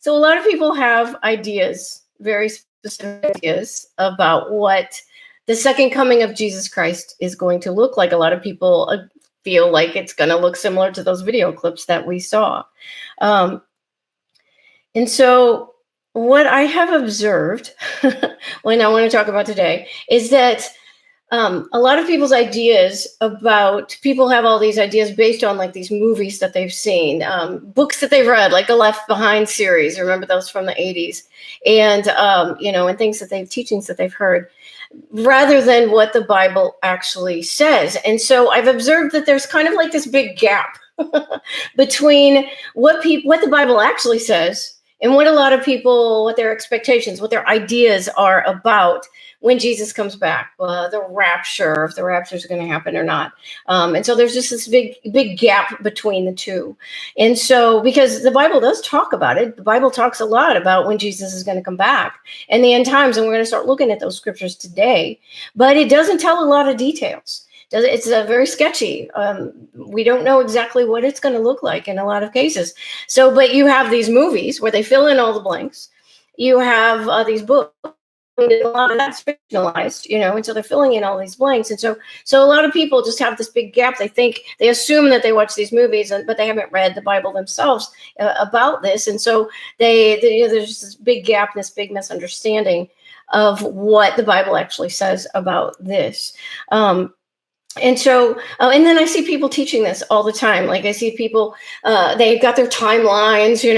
So a lot of people have ideas, very specific ideas about what the second coming of Jesus Christ is going to look like. A lot of people feel like it's going to look similar to those video clips that we saw. Um, and so what I have observed, when I want to talk about today, is that a lot of people's ideas about people have all these ideas based on like these movies that they've seen, books that they've read, like the Left Behind series. Remember those from the 80s, and and things that teachings that they've heard, rather than what the Bible actually says. And so I've observed that there's kind of like this big gap between what the Bible actually says and what a lot of people, what their expectations, what their ideas are about when Jesus comes back, the rapture, if the rapture is going to happen or not. And so there's just this big gap between the two. And so, because the Bible does talk about it, the Bible talks a lot about when Jesus is going to come back and the end times. And we're going to start looking at those scriptures today, but it doesn't tell a lot of details. It's very sketchy. We don't know exactly what it's going to look like in a lot of cases. So, but you have these movies where they fill in all the blanks. You have these books. A lot of that's fictionalized, and so they're filling in all these blanks. And so a lot of people just have this big gap. They assume that they watch these movies, but they haven't read the Bible themselves about this. And so there's this big gap, this big misunderstanding of what the Bible actually says about this. And so, and then I see people teaching this all the time. Like I see people, they've got their timelines,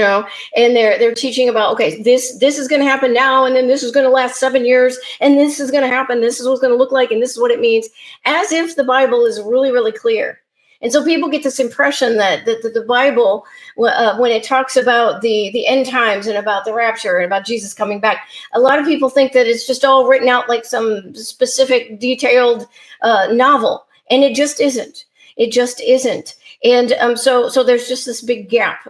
and they're teaching about, okay, this is going to happen now, and then this is going to last 7 years, and this is going to happen. This is what it's going to look like, and this is what it means, as if the Bible is really, really clear. And so people get this impression that the Bible, when it talks about the end times and about the rapture and about Jesus coming back, a lot of people think that it's just all written out like some specific detailed novel. And it just isn't. It just isn't. And so there's just this big gap